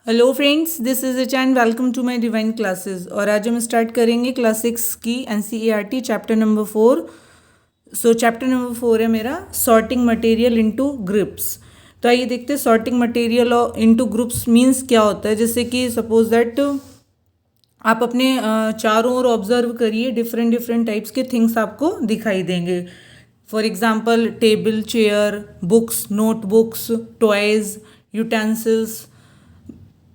Hello friends, this is H and welcome to my divine classes. और आज हम start करेंगे क्लास 6 की NCERT chapter number 4। Chapter number 4 है मेरा सॉर्टिंग मटेरियल इनटू ग्रुप्स। तो आइए देखते हैं sorting material into groups means क्या होता है। जैसे कि सपोज दैट आप अपने चारों ओर ऑब्जर्व करिए, डिफरेंट डिफरेंट टाइप्स के थिंग्स आपको दिखाई देंगे। For example table, chair, books, notebooks, toys, utensils,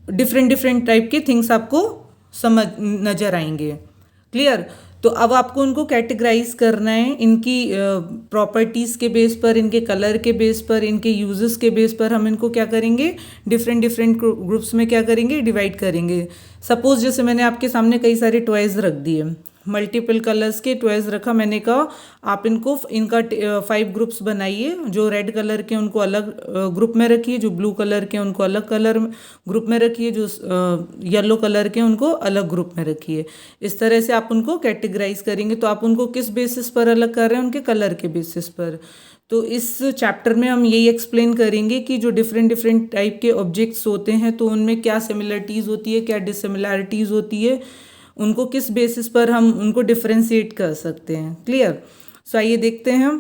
different different type के थिंग्स आपको समझ नजर आएंगे। क्लियर। तो अब आपको उनको कैटेगराइज करना है इनकी प्रॉपर्टीज़ के बेस पर, इनके कलर के बेस पर, इनके यूजेस के बेस पर। हम इनको क्या करेंगे, डिफरेंट डिफरेंट ग्रुप्स में क्या करेंगे, डिवाइड करेंगे। सपोज जैसे मैंने आपके सामने कई सारे टॉयज रख दिए, मल्टीपल कलर्स के टॉयज रखा, मैंने कहा आप इनका 5 ग्रुप्स बनाइए। जो रेड कलर के उनको अलग ग्रुप में रखिए, जो ब्लू कलर के उनको अलग कलर ग्रुप में रखिए, जो येलो कलर के उनको अलग ग्रुप में रखिए। इस तरह से आप उनको कैटेगराइज करेंगे। तो आप उनको किस बेसिस पर अलग कर रहे हैं, उनके कलर के बेसिस पर। तो इस चैप्टर में हम यही एक्सप्लेन करेंगे कि जो डिफरेंट डिफरेंट टाइप के ऑब्जेक्ट्स होते हैं तो उनमें क्या सिमिलरिटीज़ होती है, क्या डिसिमिलैरिटीज़ होती है, उनको किस बेसिस पर हम उनको डिफ्रेंशिएट कर सकते हैं। क्लियर। सो आइए देखते हैं।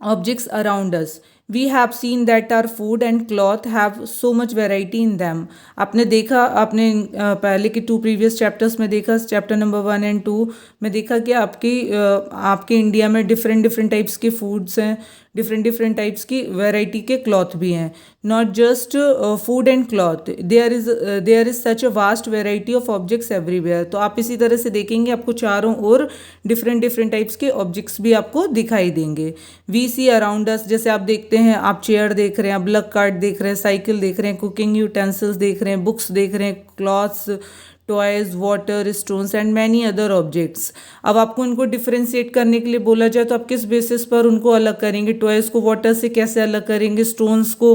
Objects around us, we have seen that are food and cloth have so much variety in them. आपने देखा, आपने पहले के 2 प्रीवियस चैप्टर्स में देखा, चैप्टर नंबर 1 एंड 2 में देखा कि आपके इंडिया में डिफरेंट डिफरेंट टाइप्स के फूड्स हैं, डिफरेंट डिफरेंट टाइप्स की वैरायटी के क्लॉथ भी हैं। Not just food and cloth, there is such a vast variety of objects everywhere. तो आप इसी तरह से देखेंगे, आपको चारों ओर डिफरेंट डिफरेंट टाइप्स के ऑब्जेक्ट्स भी आपको दिखाई देंगे। वी सी अराउंड अस, जैसे आप देखते हैं, आप चेयर देख रहे हैं, आप ब्लक कार्ट देख रहे हैं, साइकिल देख रहे हैं, कुकिंग यूटेंसिल्स देख रहे हैं, बुक्स देख रहे हैं, clothes, toys, water, stones and many other objects. अब आपको इनको डिफ्रेंशिएट करने के लिए बोला जाए तो आप किस बेसिस पर उनको अलग करेंगे। टॉयज को वाटर से कैसे अलग करेंगे, स्टोन्स को।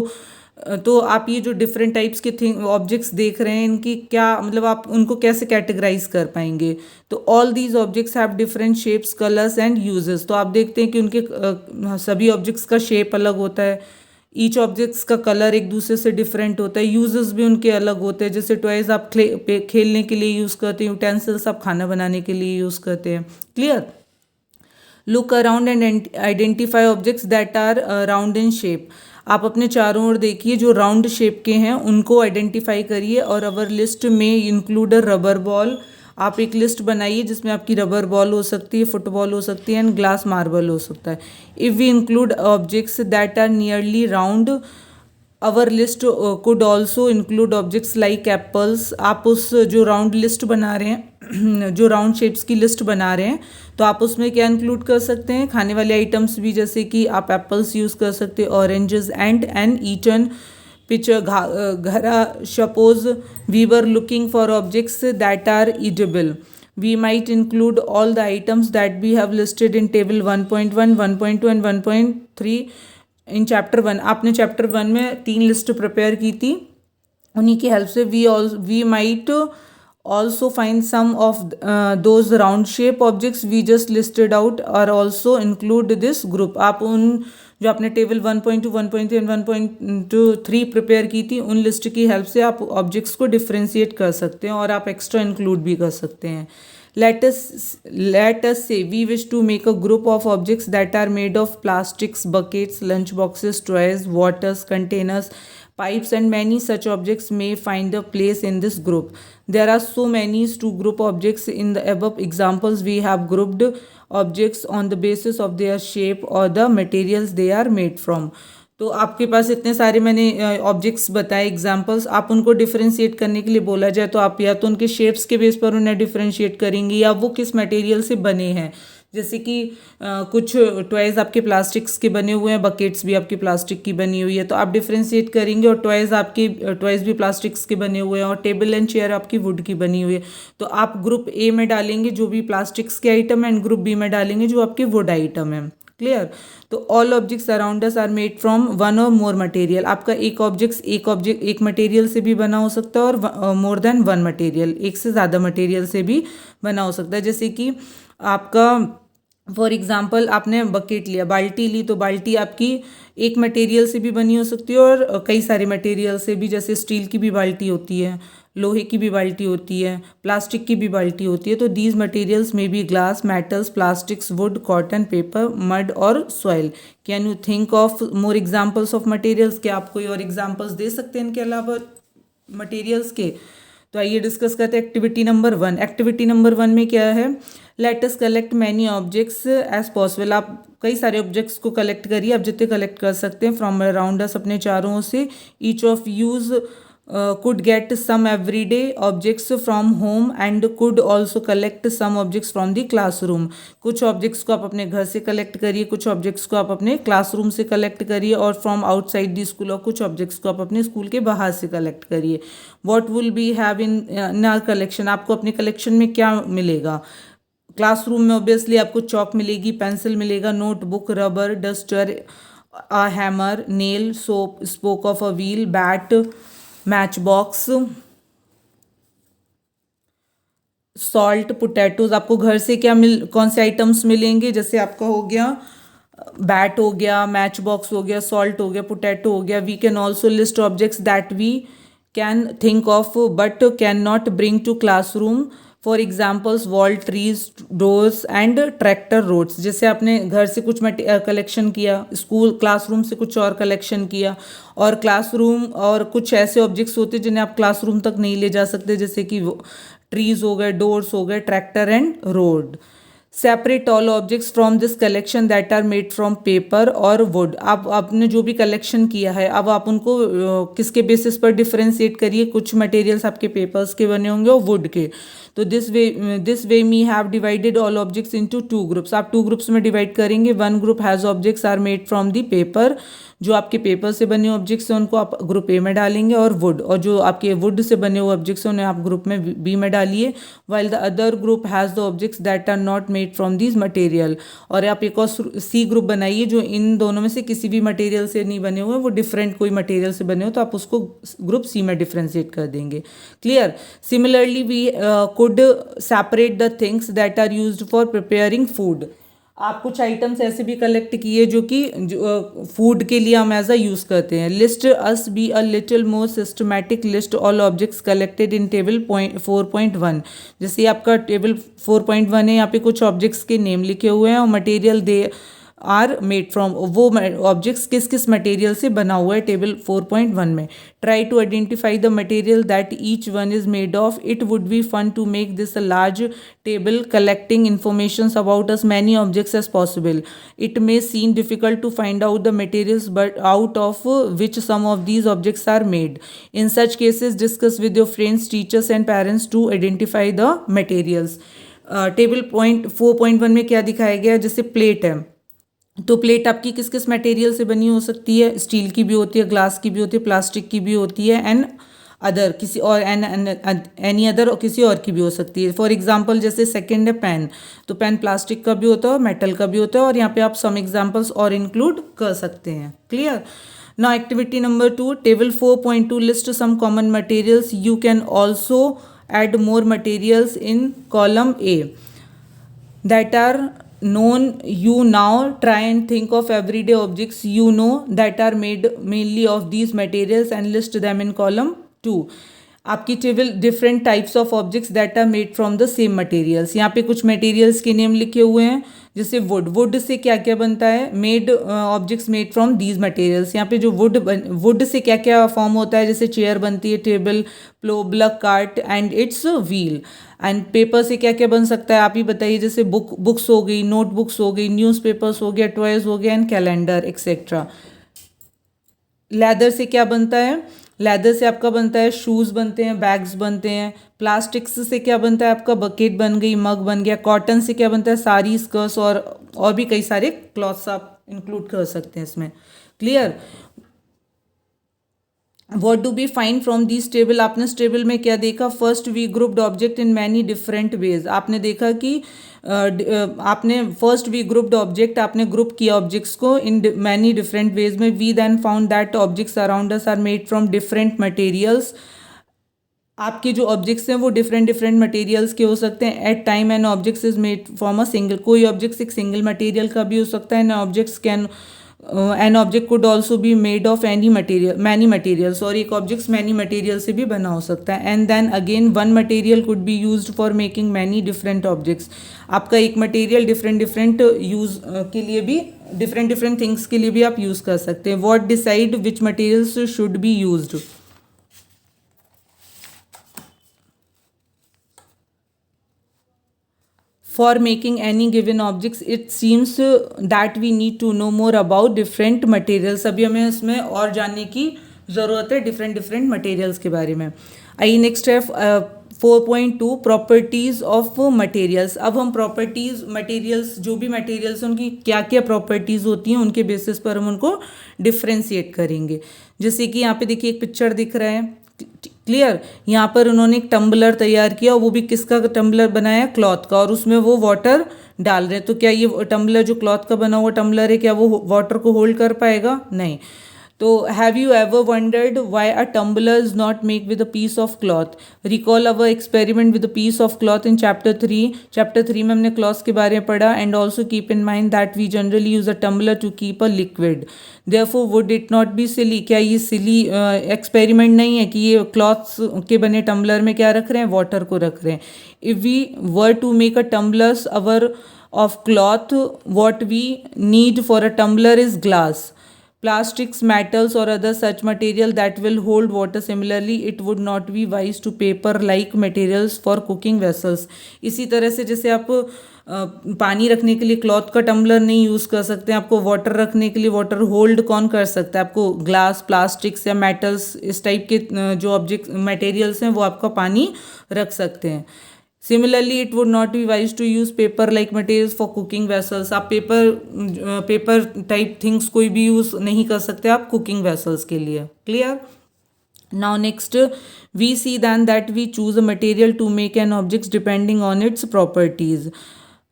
तो आप ये जो डिफरेंट टाइप्स के थिंग ऑब्जेक्ट्स देख रहे हैं, इनकी क्या मतलब, आप उनको कैसे कैटेगराइज कर पाएंगे। तो all these objects have different shapes, colours and uses. तो आप देखते हैं कि उनके सभी ऑब्जेक्ट्स का शेप अलग होता है, ईच ऑब्जेक्ट्स का कलर एक दूसरे से डिफरेंट होता है, यूजेस भी उनके अलग होते हैं। जैसे टॉयज आप खेलने के लिए यूज़ करते हैं, यूटेंसिल्स आप खाना बनाने के लिए यूज़ करते हैं। Clear. Look around and identify objects that are round in shape. आप अपने चारों ओर देखिए, जो राउंड शेप के हैं उनको आइडेंटिफाई करिए। और अवर लिस्ट में इंक्लूड अ रबर बॉल। आप एक लिस्ट बनाइए जिसमें आपकी रबर बॉल हो सकती है, फुटबॉल हो सकती है एंड ग्लास मार्बल हो सकता है। If we include objects that are nearly round, our list could also include objects like apples. आप उस जो राउंड लिस्ट बना रहे हैं जो राउंड शेप्स की लिस्ट बना रहे हैं, तो आप उसमें क्या इंक्लूड कर सकते हैं, खाने वाले आइटम्स भी। जैसे कि आप एप्पल्स यूज़ कर सकते हैं, oranges and an eaten picture घरा। Suppose we were looking for objects that are eatable, we might include all the items that we have listed in table 1.1, 1.2 and 1.3 in chapter 1। आपने chapter 1 में 3 list prepare की थी, उन्हीं की help से we might also find some of those round shape objects we just listed out और also include this group. आप उन जो आपने टेबल 1.2, 1.3 एंड 1.3 प्रिपेयर की थी, उन लिस्ट की हेल्प से आप ऑब्जेक्ट्स को डिफ्रेंशिएट कर सकते हैं और आप एक्स्ट्रा इंक्लूड भी कर सकते हैं। Let us say we wish to make a group of objects that are made of plastics, buckets, lunch boxes, toys, waters, containers, pipes and many such objects may find a place in this group. There are so many to group objects. In the above examples we have grouped objects on the basis of their shape or the materials they are made from. तो आपके पास इतने सारे मैंने objects बताए examples. आप उनको differentiate करने के लिए बोला जाए तो आप या तो उनके शेप्स के बेस पर उन्हें डिफरेंशिएट करेंगे या वो किस मटेरियल से बने हैं। जैसे कि कुछ टॉयज़ आपके प्लास्टिक्स के बने हुए हैं, बकेट्स भी आपकी प्लास्टिक की बनी हुई है, तो आप डिफरेंशिएट करेंगे। और टॉयज़ भी प्लास्टिक्स के बने हुए हैं और टेबल एंड चेयर आपकी वुड की बनी हुई है, तो आप ग्रुप ए में डालेंगे जो भी प्लास्टिक्स के आइटम है एंड ग्रुप बी में डालेंगे जो आपके वुड आइटम है। क्लियर। तो all objects around us are made from one or more material. आपका एक मटेरियल से भी बना हो सकता है और मोर देन वन मटेरियल, एक से ज़्यादा मटेरियल से भी बना हो सकता है। जैसे कि आपका फॉर एग्जाम्पल आपने बकेट लिया, बाल्टी ली, तो बाल्टी आपकी एक मटेरियल से भी बनी हो सकती है और कई सारे मटेरियल से भी, जैसे स्टील की भी बाल्टी होती है, लोहे की भी बाल्टी होती है, प्लास्टिक की भी बाल्टी होती है। तो दीज मटेरियल्स में बी glass, metals, plastics, wood, cotton, paper, mud और soil. Can you think of more examples of materials? क्या आप कोई और एग्जाम्पल्स दे सकते हैं इनके अलावा मटेरियल्स के? तो आइए डिस्कस करते हैं एक्टिविटी नंबर 1। एक्टिविटी नंबर 1 में क्या है? Let us collect many objects as possible. आप कई सारे ऑब्जेक्ट्स को कलेक्ट करिए, आप जितने कलेक्ट कर सकते हैं फ्रॉम अराउंड अस, अपने चारों से। Each of use could get some everyday objects from home and could also collect some objects from the classroom। कुछ ऑब्जेक्ट्स को आप अपने घर से कलेक्ट करिए, कुछ ऑब्जेक्ट्स को आप अपने क्लासरूम से कलेक्ट करिए, और फ्रॉम आउटसाइड दी स्कूल, और कुछ ऑब्जेक्ट्स को आप अपने स्कूल के बाहर से कलेक्ट करिए। What will be have in our collection? आपको अपने कलेक्शन में क्या मिलेगा? क्लासरूम में ऑब्वियसली आपको चॉक मिलेगी, पेंसिल मिलेगा, notebook, rubber, duster, a hammer, nail, soap, spoke of a wheel, bat, match box, salt, potatoes. आपको घर से क्या कौन से आइटम्स मिलेंगे? जैसे आपका हो गया बैट, हो गया मैच बॉक्स, हो गया सॉल्ट, हो गया पोटैटो, हो गया। We can also list objects that we can think of but can not bring to classroom. For examples wall, trees, doors and tractor, roads. जैसे आपने घर से कुछ कलेक्शन किया, स्कूल क्लासरूम से कुछ और कलेक्शन किया, और क्लासरूम और कुछ ऐसे ऑब्जेक्ट्स होते हैं जिन्हें आप क्लासरूम तक नहीं ले जा सकते, जैसे कि ट्रीज हो गए, डोर्स हो गए, tractor and road. Separate all objects from this collection that are made from paper or wood. आप आपने जो भी कलेक्शन किया है, अब आप उनको किसके बेसिस पर डिफ्रेंशिएट करिए? कुछ मटेरियल्स आपके पेपर्स के बने होंगे और वुड के। तो this way me have divided all objects into 2 groups. आप 2 ग्रुप्स में डिवाइड करेंगे। 1 group has objects are made from the paper, जो आपके पेपर से बने ऑब्जेक्ट्स हैं उनको आप ग्रुप ए में डालेंगे, और वुड, और जो आपके वुड से बने हुए ऑब्जेक्ट्स हैं उन्हें आप ग्रुप में बी में डालिए। While the other group has the objects that are not made from these material. और आप एक और सी ग्रुप बनाइए जो इन दोनों में से किसी भी मटेरियल से नहीं बने हुए, वो डिफरेंट कोई मटेरियल से बने हो, तो आप उसको ग्रुप सी में डिफ्रेंशिएट कर देंगे। Clear? Similarly we could separate the things that are used for preparing food. आप कुछ आइटम्स ऐसे भी कलेक्ट किए जो कि फूड के लिए हम एज अ यूज़ करते हैं। List us be a little more systematic, list all objects collected in table 4.1। जैसे आपका टेबल 4.1 है, यहाँ पे कुछ ऑब्जेक्ट्स के नेम लिखे हुए हैं और material they are made from, वो ऑब्जेक्ट्स किस किस मटेरियल से बना हुआ है टेबल 4.1 में। Try to identify the material that each one is made of. It would be fun to make this a large table collecting information about as many objects as possible. It may seem difficult to find out the materials but out of which some of these objects are made. In such cases, discuss with your friends, teachers and parents to identify the materials. Table point 4.1 में क्या दिखाया गया? जैसे plate है, तो plate आपकी किस किस मटेरियल से बनी हो सकती है? स्टील की भी होती है, ग्लास की भी होती है, प्लास्टिक की भी होती है, एंड अदर किसी और एनी अदर और किसी और की भी हो सकती है। फॉर एग्जांपल जैसे सेकंड है पेन, तो पेन प्लास्टिक का भी होता है और मेटल का भी होता है, और यहाँ पे आप सम एग्जांपल्स और इंक्लूड कर सकते हैं। Clear? Now activity number 2, table 4.2 list some common materials. You can also add more materials in column A that are known. You now try and think of everyday objects you know that are made mainly of these materials and list them in column 2. आपकी table different types of objects that are made from the same materials. यहाँ पे कुछ materials के name लिखे हुए हैं, जैसे would. Would say क्या क्या बनता है? Made objects made from these materials. यहाँ पे जो वुड से क्या क्या फॉर्म होता है? जैसे चेयर बनती है, table, plough, bullock, cart and its wheel. And paper से क्या क्या बन सकता है? आप ही बताइए। जैसे बुक्स हो गई, नोटबुक्स हो गई, न्यूज़पेपर्स हो गया, टॉयज हो गया एंड कैलेंडर एक्सेट्रा। लेदर से क्या बनता है? लेदर से आपका बनता है शूज़ बनते हैं, बैग्स बनते हैं। प्लास्टिक्स से क्या बनता है? आपका बकेट बन गई, मग बन गया। कॉटन से क्या बनता है? साड़ी, स्कर्ट्स और भी कई सारे क्लॉथ्स आप इंक्लूड कर सकते हैं इसमें। Clear? What do we find from this table? आपने इस टेबल में क्या देखा? First we grouped object in many different ways. आपने देखा कि आपने फर्स्ट वी ग्रुप्ड ऑब्जेक्ट, आपने ग्रुप किया ऑब्जेक्ट्स को इन मैनी डिफरेंट वेज में। We then found that objects around us are made from different materials आपके जो ऑब्जेक्ट्स हैं वो डिफरेंट डिफरेंट मटेरियल्स के हो सकते हैं। At time an objects is made from a single, कोई ऑब्जेक्ट्स एक सिंगल मटेरियल का भी हो सकता है। An objects can an object could also be made of any material many materials, और एक ऑब्जेक्ट्स मैनी मटेरियल से भी बना हो सकता है। And then again one material could be used for making many different objects. आपका एक मटेरियल डिफरेंट डिफरेंट यूज के लिए भी, डिफरेंट डिफरेंट थिंग्स के लिए भी आप यूज़ कर सकते हैं। What decide which materials should be used? For making any given objects, it seems that we need to know more about different materials. अभी हमें इसमें और जानने की ज़रूरत है डिफरेंट डिफरेंट मटेरियल्स के बारे में। आइए नेक्स्ट है 4.2 प्रॉपर्टीज़ ऑफ मटेरियल्स। अब हम प्रॉपर्टीज़ मटेरियल्स, जो भी मटेरियल्स हैं उनकी क्या क्या प्रॉपर्टीज़ होती हैं उनके बेसिस पर हम उनको डिफ्रेंशिएट करेंगे। जैसे कि यहाँ पे देखिए एक पिक्चर दिख रहा है, क्लियर। यहाँ पर उन्होंने एक टम्बलर तैयार किया, वो भी किसका टम्बलर बनाया? क्लॉथ का, और उसमें वो वाटर डाल रहे हैं। तो क्या ये टम्बलर जो क्लॉथ का बना हुआ टम्बलर है, क्या वो वाटर को होल्ड कर पाएगा? नहीं। तो have you ever wondered why a tumbler is not make with a piece of cloth? Recall our experiment with a piece of cloth in chapter 3। Chapter 3 में हमने क्लॉथ्स के बारे में पढ़ा। And also keep in mind that we generally use a tumbler to keep a liquid, therefore would it not be silly? क्या ये सिली experiment नहीं है कि ये क्लॉथ्स के बने टम्बलर में क्या रख रहे हैं? वाटर को रख रहे हैं। If we were to make a tumblers our of cloth, what we need for a tumbler is glass, plastics, metals or other such material that will hold water. Similarly, it would not be wise to paper like materials for cooking vessels. इसी तरह से जैसे आप पानी रखने के लिए cloth का टम्बलर नहीं यूज़ कर सकते हैं, आपको वाटर रखने के लिए वाटर होल्ड कौन कर सकता है? आपको ग्लास, प्लास्टिक्स या मेटल्स, इस टाइप के जो ऑब्जेक्ट मटेरियल्स हैं वो आपका पानी रख सकते हैं। Similarly it would not be wise to use paper like materials for cooking vessels. आप पेपर टाइप थिंग्स कोई भी यूज़ नहीं कर सकते आप कुकिंग वेसल्स के लिए, clear. Now next we see then that we choose a material to make an objects depending on its properties.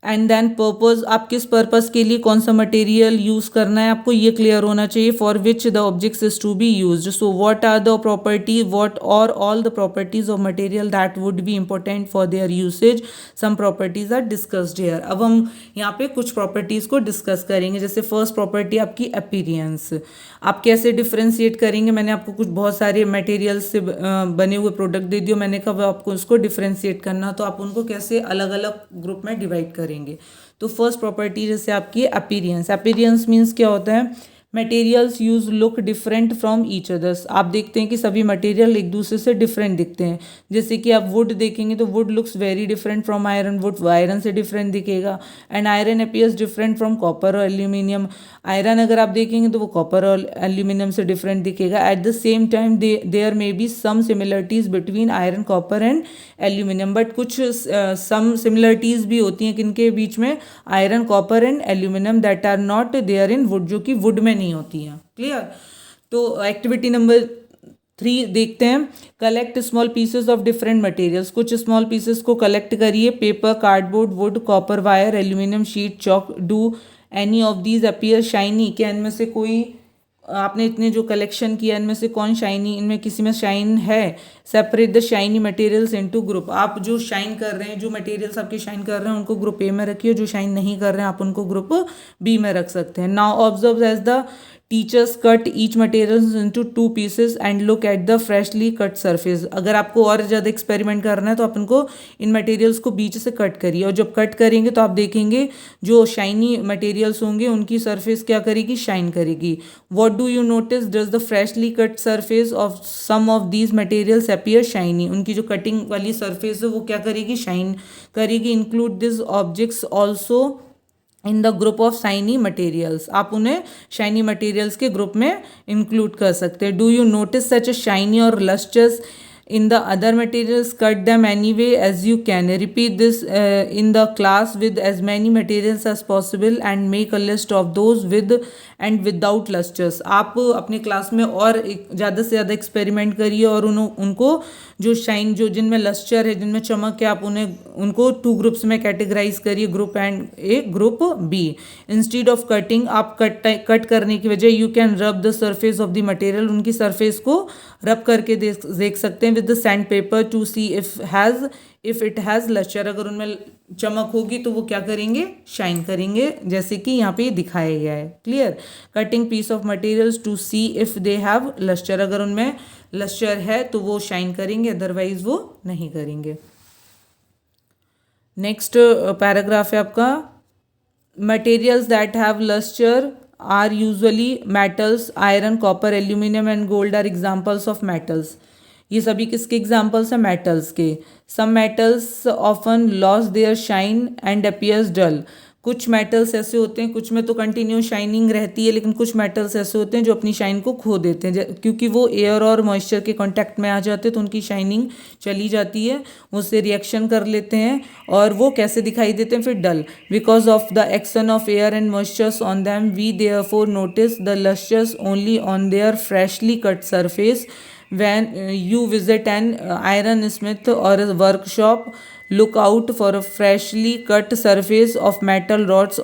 And then purpose, आप किस पर्पज़ के लिए कौन सा मटेरियल यूज़ करना है आपको ये क्लियर होना चाहिए। For which the objects is to be used. So what are the property, what are all the properties of material that would be important for their usage. Some properties are discussed here. अब हम यहाँ पे कुछ properties को discuss करेंगे। जैसे first property आपकी appearance. आप कैसे डिफ्रेंशिएट करेंगे? मैंने आपको कुछ बहुत सारे मटेरियल्स से बने हुए प्रोडक्ट दे दिए, मैंने कहा आपको उसको डिफ्रेंशिएट करना, तो आप उनको कैसे अलग अलग ग्रुप में डिवाइड करेंगे। तो फर्स्ट प्रॉपर्टी जैसे आपकी अपीरियंस। अपीरियंस मीन्स क्या होता है? Materials use look different from each others. आप देखते हैं कि सभी मटेरियल एक दूसरे से डिफरेंट दिखते हैं। जैसे कि आप वुड देखेंगे तो would looks very different from iron, would iron से डिफरेंट दिखेगा। And iron appears different from copper और एल्यूमिनियम। आयरन अगर आप देखेंगे तो वो कॉपर और एल्यूमिनियम से डिफरेंट दिखेगा। At the same time there may be some similarities between iron, copper and aluminium, but कुछ सम सिमिलरिटीज भी होती हैं किनके बीच में? Iron, copper and aluminium, that are not there in wood, जो कि वुड में नहीं होती हैं, क्लियर। तो एक्टिविटी नंबर 3 देखते हैं। Collect small pieces of different materials. कुछ स्मॉल पीसेस को कलेक्ट करिए। Paper, cardboard, would, copper wire, aluminium sheet, chalk. Do any of these appear shiny? क्या इनमें से कोई, आपने इतने जो कलेक्शन किया इनमें से कौन शाइनी, इनमें किसी में शाइन है? Separate the shiny materials into group. आप जो शाइन कर रहे हैं, जो मटेरियल्स आपके शाइन कर रहे हैं उनको ग्रुप ए में रखिए, जो शाइन नहीं कर रहे हैं आप उनको ग्रुप बी में रख सकते हैं। Now observe as the teachers cut each material into 2 pieces and look at the freshly cut surface. अगर आपको और ज़्यादा एक्सपेरिमेंट करना है तो आप इनको, इन मटेरियल्स को बीच से कट करिए, और जब कट करेंगे तो आप देखेंगे जो शाइनी मटेरियल्स होंगे उनकी सरफेस क्या करेगी? शाइन करेगी। What do you notice? Does the freshly cut surface of some of these materials appear shiny? उनकी जो कटिंग वाली सरफेस है वो क्या करेगी? शाइन करेगी। Include this objects also in the group of shiny materials. आप उन्हें शाइनी मटेरियल्स के ग्रुप में इंक्लूड कर सकते हैं। Do you notice such a shiny और लस्टर्स in the other materials? Cut them anyway as you can. Repeat this in the class with as many materials as possible and make a list of those with and without lusters. आप अपने class में और ज़्यादा से ज़्यादा experiment करिए और उनको जो शाइन, जो जिनमें लस्टर है, जिनमें चमक है, आप उनको 2 ग्रुप्स में कैटेगराइज करिए, group and A, group B. Instead of cutting, आप कट करने की वजह you can rub the surface of the material. उनकी सरफेस को रब करके देख सकते हैं with the sandpaper to see if it has luster. अगर उनमें चमक होगी तो वो क्या करेंगे, शाइन करेंगे, जैसे कि यहाँ पे दिखाया गया है. Clear. Cutting piece of materials to see if they have lustre. अगर उनमें लस्टर है तो वो शाइन करेंगे, अदरवाइज वो नहीं करेंगे. नेक्स्ट पैराग्राफ है आपका. Materials that have lustre are usually metals. Iron, copper, aluminium and gold are examples of metals. ये सभी किसके एग्जाम्पल्स हैं, मेटल्स के. Some metals often lose their shine and appears dull. कुछ मेटल्स ऐसे होते हैं, कुछ में तो कंटिन्यू शाइनिंग रहती है, लेकिन कुछ मेटल्स ऐसे होते हैं जो अपनी शाइन को खो देते हैं, क्योंकि वो एयर और मॉइस्चर के कांटेक्ट में आ जाते हैं तो उनकी शाइनिंग चली जाती है, उससे रिएक्शन कर लेते हैं और वो कैसे दिखाई देते हैं फिर, dull. Because of the action of air and moistures on them we therefore notice the lustres only on their freshly cut surface. When you visit an ironsmith or a workshop, look out for a freshly cut surface of metal rods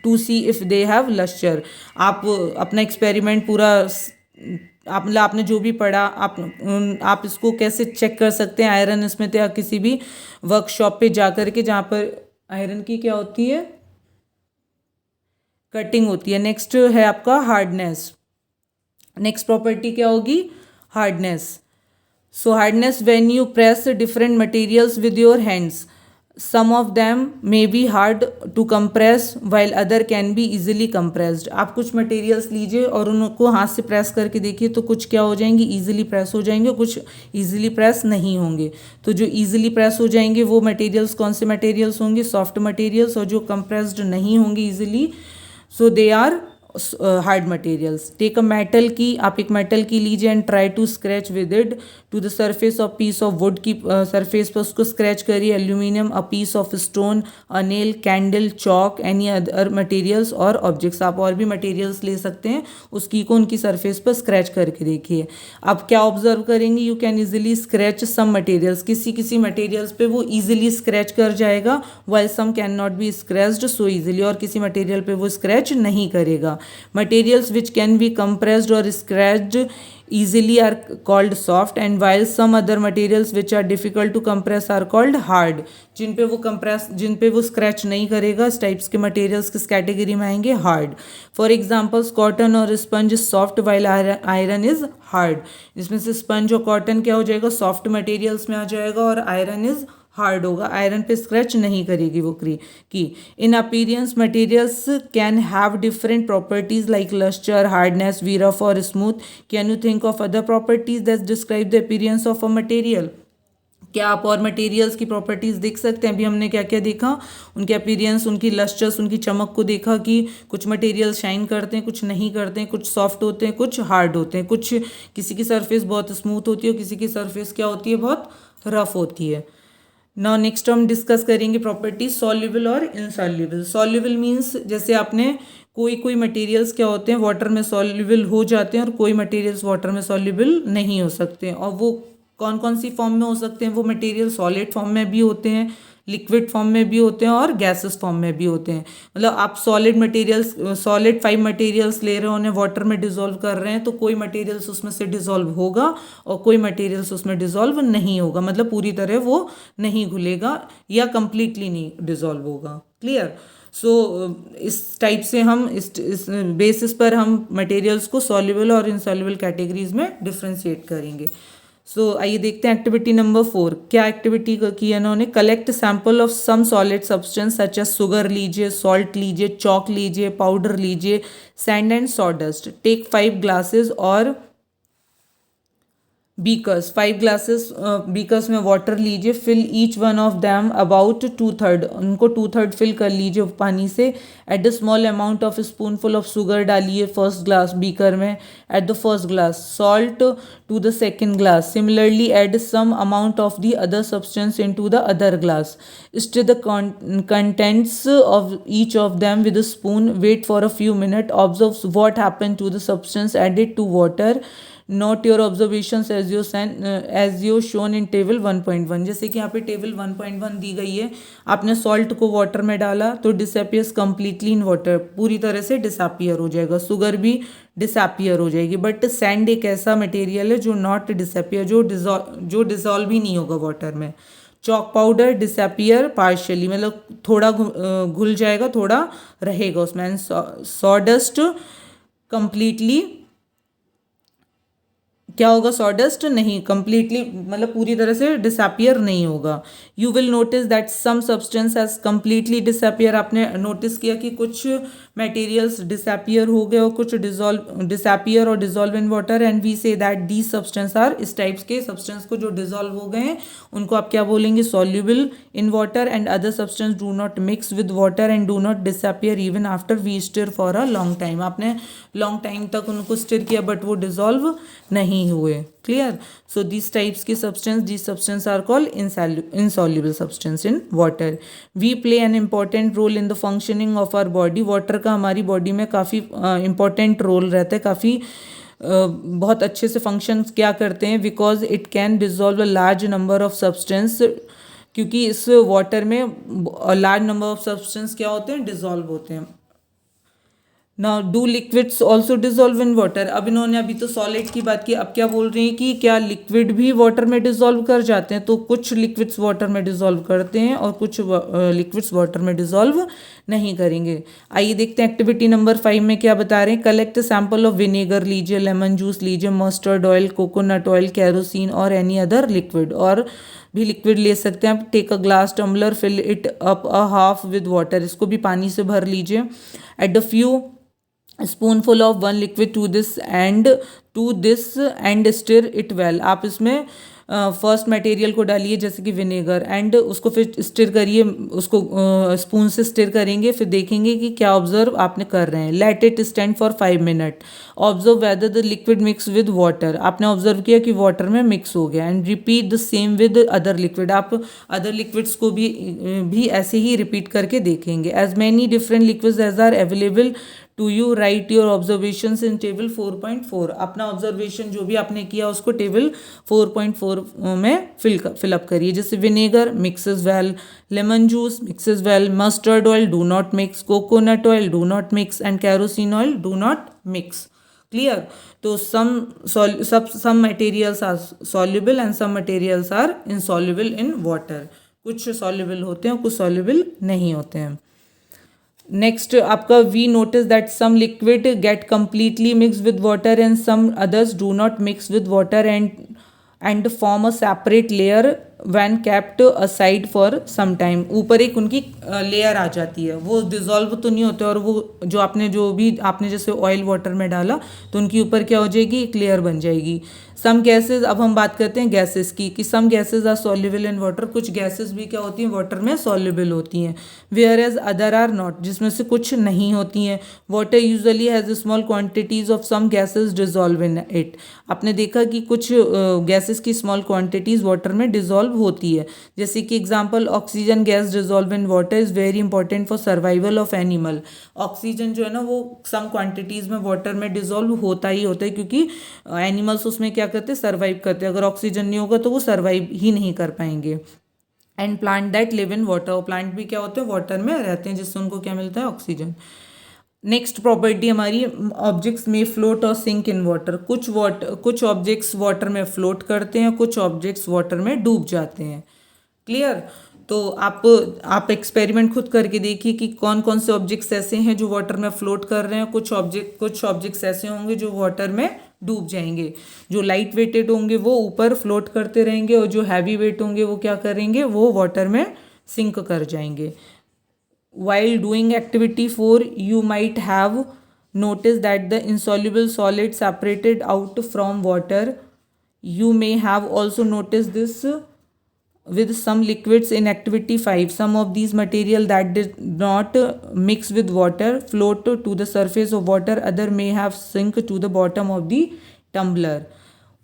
to see if they have luster. आप अपना experiment पूरा आपने जो भी पढ़ा आप इसको कैसे चेक कर सकते हैं, आयरन स्मिथ या किसी भी वर्कशॉप पे जा कर के, जहाँ पर आयरन की क्या होती है, कटिंग होती है. नेक्स्ट है आपका हार्डनेस. नेक्स्ट प्रॉपर्टी क्या होगी, hardness. So hardness when you press different materials with your hands. Some of them may be hard to compress while other can be easily compressed. आप कुछ मटेरियल्स लीजिए और उनको हाथ से प्रेस करके देखिए तो कुछ क्या हो जाएंगे, ईजिली प्रेस हो जाएंगे, कुछ ईजिली प्रेस नहीं होंगे. तो जो ईजिली प्रेस हो जाएंगे वो मटेरियल्स कौन से मटेरियल्स होंगे, सॉफ्ट मटेरियल्स. और जो कंप्रेस्ड नहीं होंगे easily, so they are hard materials. Take a metal key, आप एक मेटल की लीजिए and try to scratch with it to the surface of piece of wood की सरफेस पर उसको स्क्रैच करिए. Aluminium, a piece of stone, a nail, candle, chalk, any other materials और objects. आप और भी मटेरियल्स ले सकते हैं, उसकी को उनकी सरफेस पर स्क्रैच करके देखिए. आप क्या ऑब्जर्व करेंगे, you can easily scratch some materials. किसी किसी मटेरियल्स पे वो ईजिली स्क्रैच कर जाएगा, while some can not be scratched so easily. और किसी मटेरियल पे वो स्क्रैच नहीं करेगा. Materials which can be compressed or scratched easily are called soft, and while some other materials which are difficult to compress are called hard. जिन पे वो scratch नहीं करेगा, इस टाइप्स के मटेरियल्स किस कैटेगरी में आएंगे, हार्ड. फॉर एग्जाम्पल्स कॉटन और sponge soft while iron is hard. इसमें से स्पंज और कॉटन क्या हो जाएगा, सॉफ्ट मटेरियल्स में आ जाएगा, और आयरन इज हार्ड होगा, आयरन पे स्क्रैच नहीं करेगी वो की. In appearance materials can have different properties like lustre, hardness, वीरफ or smooth. Can you think of other properties that describe the appearance of a material. क्या आप और मटेरियल्स की प्रॉपर्टीज देख सकते हैं. अभी हमने क्या क्या देखा, उनके अपीयरेंस, उनकी लस्टर्स, उनकी चमक को देखा कि कुछ मटेरियल शाइन करते हैं, कुछ नहीं करते हैं, कुछ सॉफ्ट होते हैं, कुछ हार्ड होते हैं, कुछ किसी की सरफेस बहुत स्मूथ होती है और किसी की सरफेस क्या होती है, बहुत रफ होती है. नाउ नेक्स्ट हम डिस्कस करेंगे प्रॉपर्टीज सॉल्युबल और इनसॉल्युबल. सॉल्युबल मीन्स जैसे आपने कोई मटेरियल्स क्या होते हैं, वाटर में सॉल्युबल हो जाते हैं, और कोई मटेरियल्स वाटर में सॉल्युबल नहीं हो सकते हैं. और वो कौन कौन सी फॉर्म में हो सकते हैं, वो मटेरियल सॉलिड फॉर्म में भी होते हैं, लिक्विड फॉर्म में भी होते हैं, और गैसेस फॉर्म में भी होते हैं. मतलब आप सॉलिड 5 मटेरियल्स ले रहे हो, उन्हें वाटर में डिसॉल्व कर रहे हैं, तो कोई मटेरियल्स उसमें से डिसॉल्व होगा और कोई मटेरियल्स उसमें डिसॉल्व नहीं होगा. मतलब पूरी तरह वो नहीं घुलेगा या कंप्लीटली नहीं डिसॉल्व होगा. क्लियर. सो इस टाइप से हम इस बेसिस पर हम मटेरियल्स को सॉल्युबल और इनसॉल्युबल कैटेगरीज में डिफ्रेंशिएट करेंगे. सो आइए देखते हैं एक्टिविटी नंबर 4. क्या एक्टिविटी की है इन्होंने, collect sample of some solid substance such as sugar लीजिए, सॉल्ट लीजिए, चॉक लीजिए, पाउडर लीजिए, sand and sawdust. Take 5 glasses और बीकर्स. 5 ग्लासेस बीकर्स में वाटर लीजिए. Fill each one of them about 2/3. उनको 2/3 फिल कर लीजिए पानी से. Add the small amount of spoonful of sugar डालिए फर्स्ट ग्लास बीकर में at the first glass. Salt to the second glass. Similarly add some amount of the other substance into the other glass. Stir the contents of each of them with a spoon. Wait for a few minutes. Observe what happened to the substance added to water. Note your observations as you shown in table 1.1। जैसे कि यहाँ पे table 1.1 दी गई है, आपने salt को water में डाला तो डिसअपियर्स कंप्लीटली इन वाटर, पूरी तरह से डिसअपियर हो जाएगा। शुगर भी डिसअपियर हो जाएगी, बट सैंड एक ऐसा मटेरियल है जो नॉट डिसअपियर, जो डिसॉल्व ही नहीं होगा वाटर में। चॉक पाउडर डिसअपियर पार्शियली, मतलब थोड़ा घुल जाएगा, थोड़ा रहेगा उसमें। सॉडस्ट कंप्लीटली क्या होगा, सॉडस्ट नहीं, कंप्लीटली मतलब पूरी तरह से डिसअपियर नहीं होगा। You will notice that some substance has completely disappear, आपने नोटिस किया कि कुछ मटेरियल्स डिसअपियर हो गए और कुछ डिसअपियर और dissolve in water, and we see that these substance are, इस टाइप्स के सब्सटेंस को जो डिसॉल्व हो गए हैं उनको आप क्या बोलेंगे, soluble in water, and other substance do not mix with water and do not disappear even after we stir for a long time. आपने लॉन्ग टाइम तक उनको स्टिर किया बट वो डिसॉल्व नहीं हुए। क्लियर? सो दिस टाइप्स की substance, these substances are called insoluble substance in water. We play an important role in the functioning of our body. Water का हमारी बॉडी में काफ़ी इंपॉर्टेंट रोल रहता है, काफ़ी बहुत अच्छे से फंक्शन क्या करते हैं, because it can dissolve a large number of substance, क्योंकि इस वाटर में लार्ज नंबर ऑफ सब्सटेंस क्या होते हैं, डिजॉल्व होते हैं। Now do liquids also dissolve in water. अब इन्होंने अभी तो सॉलिड की बात की, अब क्या बोल रही हैं कि क्या लिक्विड भी वाटर में डिजोल्व कर जाते हैं। तो कुछ लिक्विड्स वाटर में डिजोल्व करते हैं और कुछ लिक्विड्स वाटर में डिजोल्व नहीं करेंगे। आइए देखते हैं एक्टिविटी नंबर 5 में क्या बता रहे हैं। कलेक्ट सैंपल ऑफ विनेगर लीजिए, लेमन जूस लीजिए, mustard oil, coconut oil, kerosene और एनी अदर लिक्विड, और भी लिक्विड ले सकते हैं आप। Take a glass tumbler, fill it up a half with water, इसको भी पानी से भर लीजिए। Add the few spoonful of one liquid to this and stir it well. आप इसमें फर्स्ट मटेरियल को डालिए जैसे कि विनेगर, एंड उसको फिर स्टिर करिए, उसको स्पून से स्टिर करेंगे, फिर देखेंगे कि क्या ऑब्जर्व आपने कर रहे हैं। Let it stand for 5 minute, observe whether the liquid mix with water, आपने ऑब्जर्व किया कि वाटर में मिक्स हो गया। And repeat the same with other liquid, आप अदर लिक्विड्स को भी ऐसे ही रिपीट करके देखेंगे। As many different liquids as are available to you, write your observations in table 4.4। अपना ऑब्जर्वेशन जो भी आपने किया उसको टेबल 4.4 में फिलअप करिए। जैसे vinegar mixes well, lemon juice mixes well, mustard oil do not mix, coconut oil do not mix, and kerosene oil do not mix. Clear? तो some materials are soluble and some materials are insoluble in water. कुछ soluble होते हैं और कुछ soluble नहीं होते हैं। Next आपका we notice that some liquid get completely mix with water and some others do not mix with water and form a separate layer when kept aside for some time. ऊपर एक उनकी layer आ जाती है, वो dissolve तो नहीं होते, और वो जो भी आपने जैसे ऑयल वाटर में डाला तो उनके ऊपर क्या हो जाएगी, एक लेयर बन जाएगी। सम गैसेज, अब हम बात करते हैं गैसेस की, कि some gases are soluble in water, कुछ गैसेस भी क्या होती हैं, वाटर में सॉल्युबल होती हैं। Whereas other are not, जिसमें से कुछ नहीं होती हैं। Water usually has small quantities of some gases dissolved in it. आपने देखा कि कुछ गैसेस की स्मॉल क्वांटिटीज वाटर में डिजॉल्व होती है। जैसे कि example, oxygen gas dissolved in water is very important for survival of animal. Oxygen जो है ना वो सम क्वांटिटीज में वाटर में डिजॉल्व होता ही होता है, क्योंकि एनिमल्स उसमें क्या करते हैं, सर्वाइव करते हैं। अगर ऑक्सीजन नहीं होगा तो वो सर्वाइव ही नहीं कर पाएंगे। And plant that live in water, plant भी क्या होते हैं, वाटर में रहते हैं, जिससे उनको क्या मिलता है, ऑक्सीजन। नेक्स्ट प्रॉपर्टी हमारी, ऑब्जेक्ट्स में फ्लोट और सिंक इन वाटर। कुछ ऑब्जेक्ट्स वाटर में फ्लोट करते हैं, कुछ ऑब्जेक्ट्स वाटर में डूब जाते हैं। क्लियर? तो आप एक्सपेरिमेंट खुद करके देखिए कि कौन कौन से ऑब्जेक्ट्स ऐसे हैं जो वाटर में फ्लोट कर रहे हैं, कुछ ऑब्जेक्ट्स ऐसे होंगे जो वाटर में डूब जाएंगे। जो लाइट वेटेड होंगे वो ऊपर फ्लोट करते रहेंगे, और जो हैवी वेट होंगे वो क्या करेंगे, वो वाटर में सिंक कर जाएंगे। While doing activity 4, you might have noticed that the insoluble solid separated out from water. You may have also noticed this with some liquids in activity 5. Some of these material that did not mix with water float to the surface of water. Other may have sink to the bottom of the tumbler.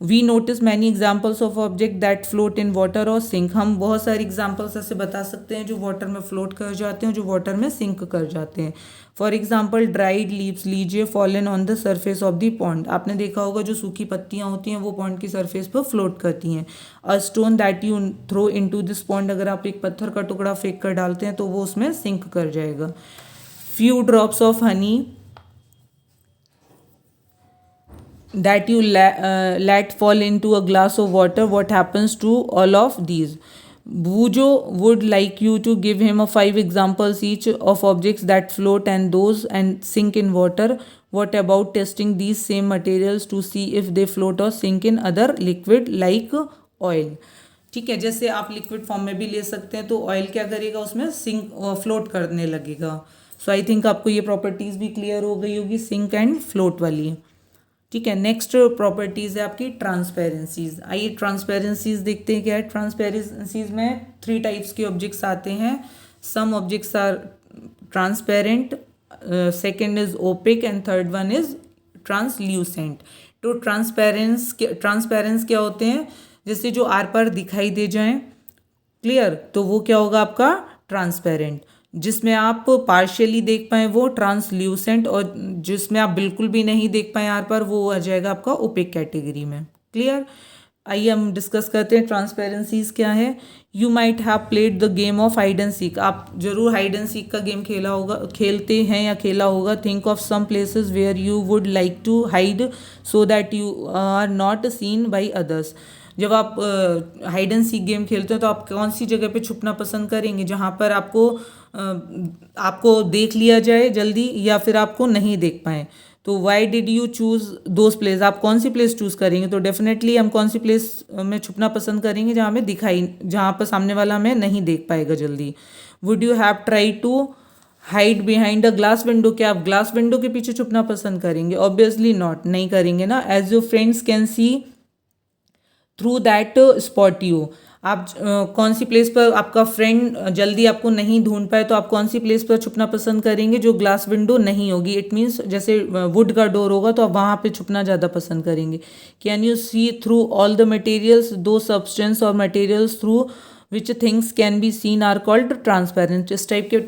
We notice many examples of object that float in water और sink. हम बहुत सारे examples ऐसे बता सकते हैं जो water में फ्लोट कर जाते हैं, जो वाटर में सिंक कर जाते हैं। फॉर एग्जाम्पल ड्राइड लीव्स लीजिए fallen on the surface of the pond. आपने देखा होगा जो सूखी पत्तियां होती हैं वो पॉन्ड की सरफेस पर फ्लोट करती हैं। A stone that you throw into this pond, अगर आप एक पत्थर का टुकड़ा फेंक कर डालते हैं तो वो उसमें सिंक कर जाएगा। Few drops of honey that you let fall into a glass of water, what happens to all of these? Bujo would like you to give him a 5 examples each of objects that float and those and sink in water. What about testing these same materials to see if they float or sink in other liquid like oil? ठीक है, जैसे आप liquid form में भी ले सकते हैं तो ऑयल क्या करेगा, उसमें सिंक फ्लोट करने लगेगा। सो आई थिंक आपको ये प्रॉपर्टीज भी क्लियर हो गई होगी सिंक एंड फ्लोट वाली। ठीक है, नेक्स्ट प्रॉपर्टीज है आपकी ट्रांसपेरेंसीज। आइए ट्रांसपेरेंसीज देखते हैं क्या है। ट्रांसपेरेंसीज में 3 टाइप्स के ऑब्जेक्ट्स आते हैं। Some objects are transparent, second is opaque and third one is translucent. तो ट्रांसपेरेंस क्या होते हैं, जैसे जो आर पार दिखाई दे जाएं क्लियर, तो वो क्या होगा आपका ट्रांसपेरेंट। जिसमें आप पार्शियली देख पाएँ वो ट्रांसल्यूसेंट, और जिसमें आप बिल्कुल भी नहीं देख पाएँ आर पर वो आ जाएगा आपका ओपेक कैटेगरी में। क्लियर, आइए हम डिस्कस करते हैं ट्रांसपेरेंसीज क्या है। You might have played the game of hide and seek. आप जरूर हाइड एंड सीक का गेम खेला होगा, खेलते हैं या खेला होगा। Think of some places where you would like to hide so that you are not seen by others. जब आप हाइड एंड सीक गेम खेलते हैं तो आप कौन सी जगह पे छुपना पसंद करेंगे, जहाँ पर आपको देख लिया जाए जल्दी या फिर आपको नहीं देख पाए। तो why did you choose those place, आप कौन सी प्लेस चूज़ करेंगे, तो डेफिनेटली हम कौन सी प्लेस में छुपना पसंद करेंगे जहाँ पर सामने वाला हमें नहीं देख पाएगा जल्दी। Would you have try to hide behind a glass window, क्या आप ग्लास विंडो के पीछे छुपना पसंद करेंगे? ऑब्वियसली नॉट, नहीं करेंगे ना। As your friends can see through that spot you, आप कौन सी प्लेस पर आपका फ्रेंड जल्दी आपको नहीं ढूंढ पाए तो आप कौन सी प्लेस पर छुपना पसंद करेंगे जो ग्लास विंडो नहीं होगी। इट मीन्स जैसे वुड का डोर होगा तो आप वहाँ पे छुपना ज़्यादा पसंद करेंगे। Can you see through all the materials, those substance और materials through which things can be seen are called transparent. इस टाइप के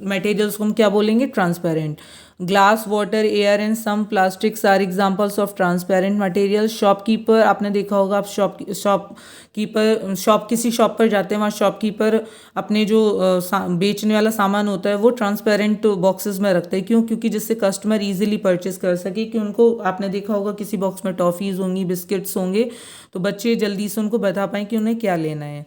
मटेरियल्स को हम क्या बोलेंगे, transparent. Glass, water, air and some plastics are examples of transparent materials. Shopkeeper, आपने देखा होगा आप किसी शॉप पर जाते हैं, वहाँ शॉपकीपर अपने जो बेचने वाला सामान होता है वो ट्रांसपेरेंट बॉक्सेस में रखते हैं। क्यों? क्योंकि जिससे कस्टमर इजीली परचेस कर सके, कि उनको आपने देखा होगा किसी बॉक्स में टॉफ़ीज़ होंगी, बिस्किट्स होंगे, तो बच्चे जल्दी से उनको बता पाएँ कि उन्हें क्या लेना है।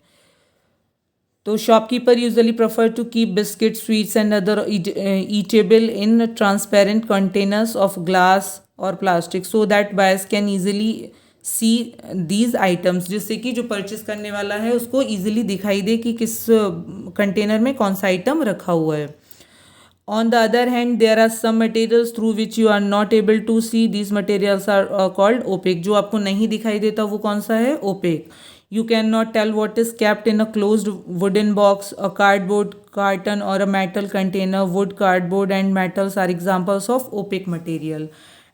तो shopkeeper usually prefer to keep biscuit, sweets and other eatable in transparent containers of glass or plastic so that buyers can easily see these items, जिससे कि जो परचेस करने वाला है उसको ईजिली दिखाई दे कि किस कंटेनर में कौन सा आइटम रखा हुआ है। On the other hand, there are some materials through which you are not able to see. These materials are called opaque. जो आपको नहीं दिखाई देता वो कौन सा है, opaque. You cannot tell what is kept in a closed wooden box, a cardboard carton or a metal container. Wood, cardboard and metals are examples of opaque material.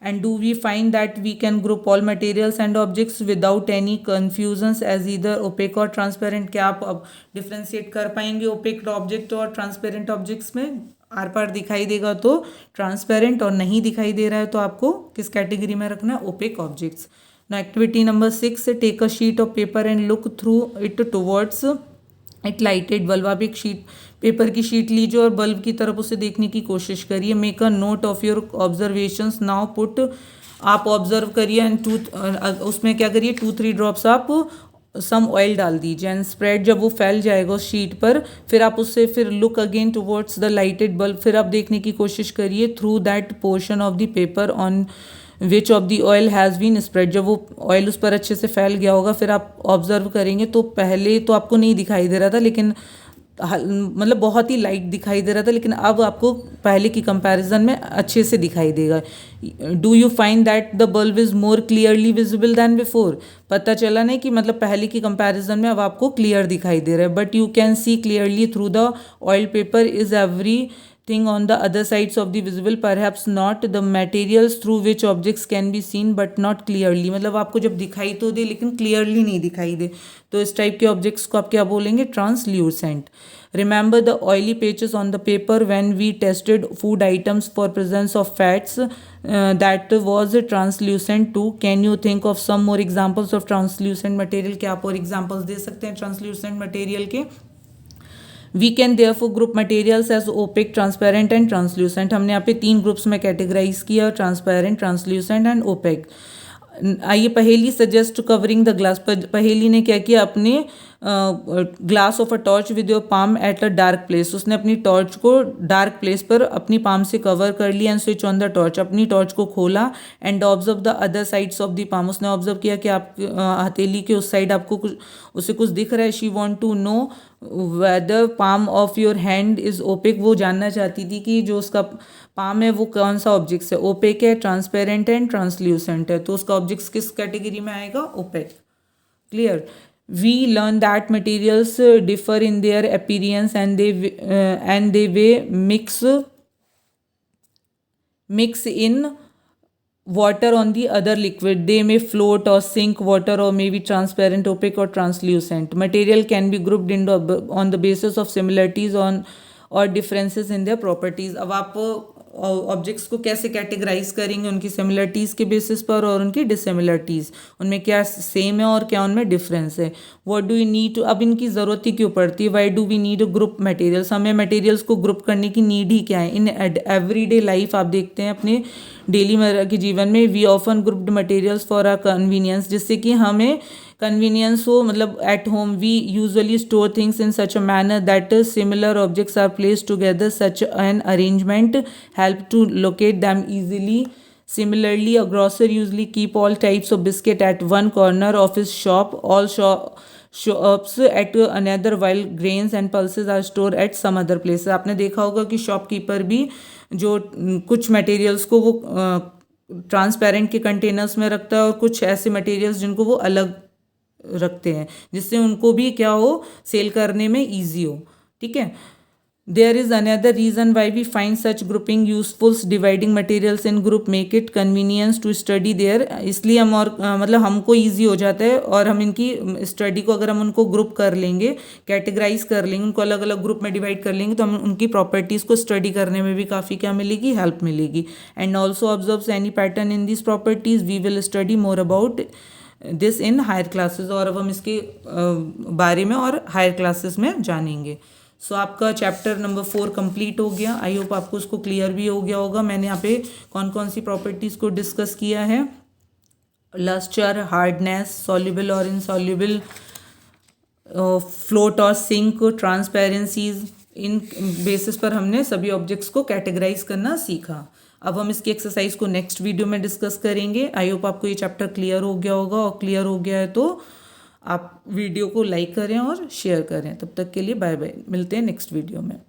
And do we find that we can group all materials and objects without any confusions as either opaque or transparent? क्या आप अब differentiate कर पाएंगे opaque object और transparent objects में? Are पार दिखाई देगा तो ट्रांसपेरेंट, और नहीं दिखाई दे रहा है तो आपको किस कैटेगरी में रखना है, ओपेक ऑब्जेक्ट्स। ना activity number 6, take a sheet of paper and look through it towards it lighted bulb. आप एक शीट पेपर की शीट लीजिए और बल्ब की तरफ उसे देखने की कोशिश करिए। Make a note of your observations now put, आप ऑब्जर्व करिए एंड उसमें क्या करिए, 2-3 ड्रॉप्स आप सम ऑयल डाल दीजिए एंड स्प्रेड। जब वो फैल जाएगा उस शीट पर, फिर आप उससे फिर look again towards the lighted bulb, फिर आप देखने की कोशिश करिए through that portion of the paper on which of the oil has been spread. जब वो ऑयल उस पर अच्छे से फैल गया होगा फिर आप ऑब्जर्व करेंगे तो पहले तो आपको नहीं दिखाई दे रहा था, लेकिन मतलब बहुत ही लाइट दिखाई दे रहा था, लेकिन अब आपको पहले की कंपैरिजन में अच्छे से दिखाई देगा। Do you find that the bulb is more clearly visible then before. पता चला नहीं कि मतलब पहले की कंपैरिजन में अब आपको क्लियर दिखाई दे रहा है। But you can see clearly through the oil paper is every thing on the other sides of the visible, perhaps not the materials through which objects can be seen but not clearly, मतलब आपको जब दिखाई तो दे लेकिन clearly नहीं दिखाई दे, तो इस टाइप के ऑब्जेक्ट्स को आप क्या बोलेंगे? Translucent. Remember the oily patches on the paper when we tested food items for presence of fats, that was translucent too. Can you think of some more examples of translucent material? क्या आप और examples दे सकते हैं translucent material के? We can therefore group materials as opaque, transparent and translucent. हमने यहाँ पे 3 groups में कैटेगराइज किया, ट्रांसपेरेंट, ट्रांसल्यूसेंट एंड ओपेक. आइए पहेली सजेस्ट कवरिंग द ग्लास. पहेली ने क्या किया? अपने glass of a torch with your palm at a dark place. उसने अपनी टॉर्च को डार्क प्लेस पर अपनी पाम से कवर कर लिया. And switch on the torch. अपनी टॉर्च को खोला and observe the other sides of the palm. उसने ऑब्जर्व किया कि आप हथेली के उस साइड आपको कुछ उसे कुछ दिख रहा है. She want to know whether palm of your hand is opaque. वो जानना चाहती थी कि जो उसका पाम है वो कौन सा ऑब्जेक्ट है? ओपेक है, ट्रांसपेरेंट एंड ट्रांसल्यूसेंट है. तो उसका ऑब्जेक्ट किस कैटेगरी में आएगा? Opaque. Clear. We learn that materials differ in their appearance and they may mix in water on the other liquid. They may float or sink water or may be transparent, opaque or translucent. Material can be grouped into on the basis of similarities or differences in their properties. अब आप objects को कैसे categorise करेंगे? उनकी similarities के basis पर और उनकी डिसिमिलरिटीज़, उनमें क्या सेम है और क्या उनमें डिफरेंस है. What do you need to, अब इनकी ज़रूरत ही क्यों पड़ती है? Why do we need group materials. हमें मटेरियल्स को ग्रुप करने की नीड ही क्या है? इन एवरीडे लाइफ आप देखते हैं अपने डेली के जीवन में, we often grouped materials for our convenience, जिससे कि हमें कन्वीनियंस हो. मतलब at home we usually store things in such a manner that similar objects are placed together. Such an arrangement help to locate them easily. Similarly, a grocer usually keep all types of biscuit at one corner of his shop, all shops at another, while grains and pulses are stored at some other places. आपने देखा होगा कि shopkeeper भी जो कुछ materials को वो transparent के कंटेनर्स में रखता है और कुछ ऐसे मटेरियल्स जिनको वो अलग रखते हैं, जिससे उनको भी क्या हो, सेल करने में ईजी हो. ठीक है. There is another reason why we find such grouping useful. Dividing materials in group make it convenience to study there. इसलिए हम और मतलब हमको ईजी हो जाता है और हम इनकी स्टडी को अगर हम उनको ग्रुप कर लेंगे, कैटेगराइज कर लेंगे, उनको अलग अलग ग्रुप में डिवाइड कर लेंगे, तो हम उनकी प्रॉपर्टीज़ को स्टडी करने में भी काफ़ी क्या मिलेगी? हेल्प मिलेगी. And also observes any pattern in this properties. We will study more about this in higher classes. और अब हम इसके बारे में और हायर क्लासेस में जानेंगे. सो आपका चैप्टर नंबर 4 कंप्लीट हो गया. आई होप आपको उसको क्लियर भी हो गया होगा. मैंने यहाँ पे कौन कौन सी प्रॉपर्टीज़ को डिस्कस किया है? लस्टर, हार्डनेस, सॉल्युबल और इनसॉल्युबल, फ्लोट और सिंक, ट्रांसपेरेंसीज. इन बेसिस पर हमने सभी ऑब्जेक्ट्स को कैटेगराइज करना सीखा. अब हम इसकी एक्सरसाइज को नेक्स्ट वीडियो में डिस्कस करेंगे. आई होप आपको ये चैप्टर क्लियर हो गया होगा, और क्लियर हो गया है तो आप वीडियो को लाइक करें और शेयर करें. तब तक के लिए बाय बाय. मिलते हैं नेक्स्ट वीडियो में.